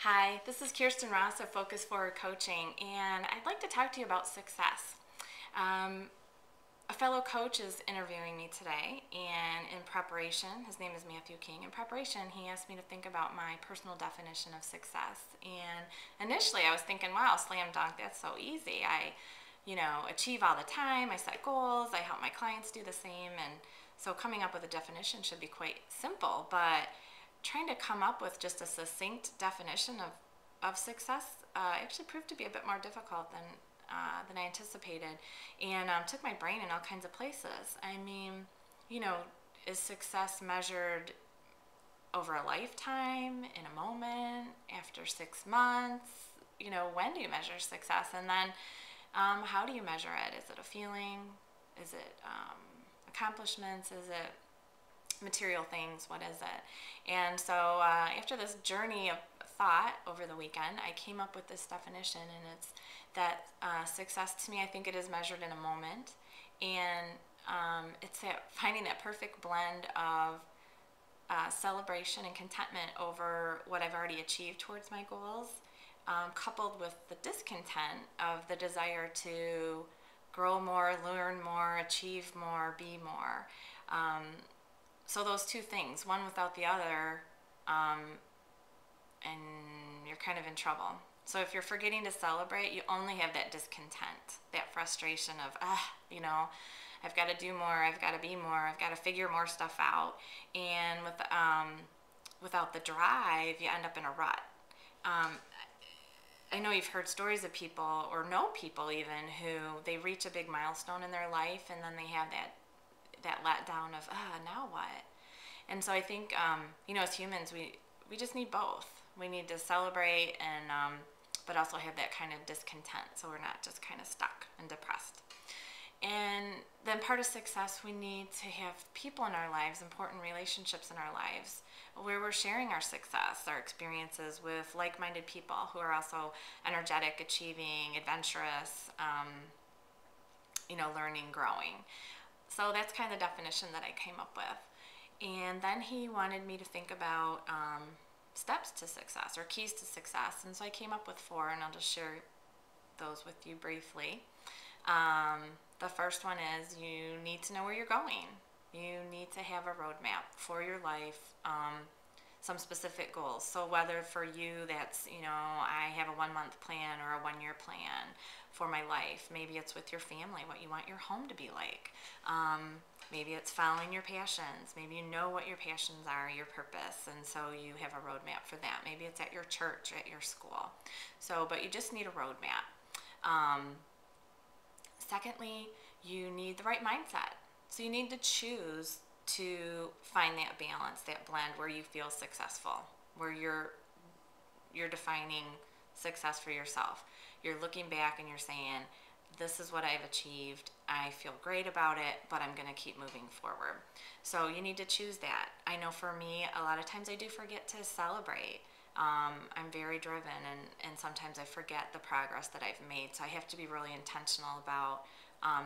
Hi, this is Kirsten Ross of Focus Forward Coaching, and I'd like to talk to you about success. A fellow coach is interviewing me today, and in preparation, his name is Matthew King. In preparation, he asked me to think about my personal definition of success. And initially, I was thinking, wow, slam dunk, that's so easy. I achieve all the time, I set goals, I help my clients do the same, and so coming up with a definition should be quite simple, but trying to come up with just a succinct definition of success actually proved to be a bit more difficult than I anticipated, and took my brain in all kinds of places. I mean, you know, is success measured over a lifetime, in a moment, after 6 months? When do you measure success? And then how do you measure it? Is it a feeling? Is it accomplishments? Is it material things? What is it? And so after this journey of thought over the weekend, I came up with this definition, and it's that success to me, I think it is measured in a moment, and it's finding that perfect blend of celebration and contentment over what I've already achieved towards my goals, coupled with the discontent of the desire to grow more, learn more, achieve more, be more. So those two things, one without the other, and you're kind of in trouble. So if you're forgetting to celebrate, you only have that discontent, that frustration of, I've got to do more, I've got to be more, I've got to figure more stuff out. And without the drive, you end up in a rut. I know you've heard stories of people, or know people even, who they reach a big milestone in their life, and then they have that letdown of, now what? And so I think, as humans, we just need both. We need to celebrate and but also have that kind of discontent, so we're not just kind of stuck and depressed. And then part of success, we need to have people in our lives, important relationships in our lives, where we're sharing our success, our experiences with like-minded people who are also energetic, achieving, adventurous, learning, growing. So that's kind of the definition that I came up with. And then he wanted me to think about steps to success, or keys to success. And so I came up with 4, and I'll just share those with you briefly. The first one is you need to know where you're going. You need to have a roadmap for your life, some specific goals. So whether for you that's, I have a 1-month plan or a 1-year plan for my life. Maybe it's with your family, what you want your home to be like. Maybe it's following your passions. Maybe you know what your passions are, your purpose, and so you have a roadmap for that. Maybe it's at your church, at your school. But you just need a roadmap. Secondly, you need the right mindset. So you need to choose to find that balance, that blend where you feel successful, where you're defining success for yourself. You're looking back and you're saying, this is what I've achieved. I feel great about it, but I'm going to keep moving forward. So you need to choose that. I know for me, a lot of times I do forget to celebrate. I'm very driven, and sometimes I forget the progress that I've made. So I have to be really intentional about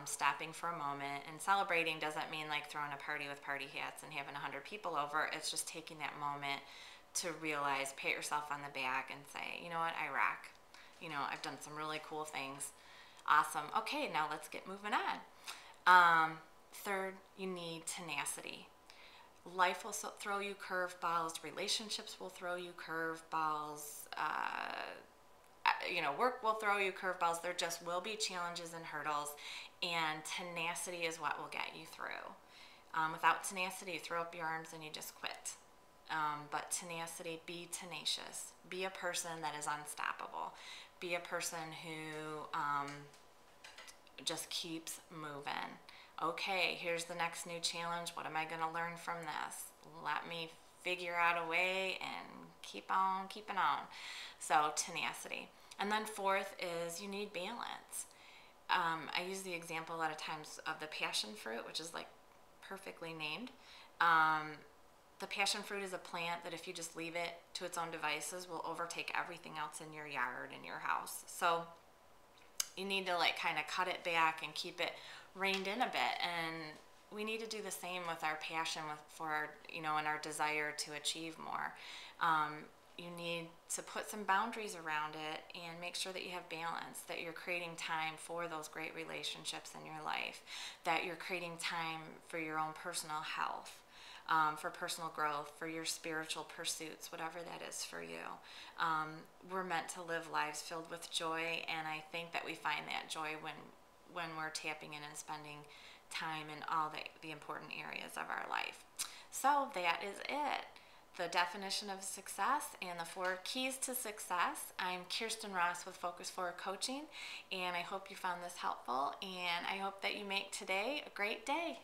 stopping for a moment. And celebrating doesn't mean like throwing a party with party hats and having 100 people over. It's just taking that moment to realize, pat yourself on the back and say, you know what, I rock. I've done some really cool things. Awesome. Okay, now let's get moving on. Third, you need tenacity. Life will throw you curveballs. Relationships will throw you curveballs. Work will throw you curveballs. There just will be challenges and hurdles, and tenacity is what will get you through. Without tenacity, you throw up your arms and you just quit. But tenacity, be tenacious. Be a person that is unstoppable. Be a person who just keeps moving. Okay, here's the next new challenge. What am I going to learn from this? Let me figure out a way and keep on keeping on. So tenacity. And then fourth is you need balance. I use the example a lot of times of the passion fruit, which is like perfectly named. The passion fruit is a plant that if you just leave it to its own devices will overtake everything else in your yard, in your house. So you need to like kind of cut it back and keep it reined in a bit. And we need to do the same with our passion, and our desire to achieve more. You need to put some boundaries around it and make sure that you have balance, that you're creating time for those great relationships in your life, that you're creating time for your own personal health, for personal growth, for your spiritual pursuits, whatever that is for you. We're meant to live lives filled with joy, and I think that we find that joy when we're tapping in and spending time in all the important areas of our life. So that is it. The definition of success and the 4 keys to success. I'm Kirsten Ross with Focus Forward Coaching, and I hope you found this helpful, and I hope that you make today a great day.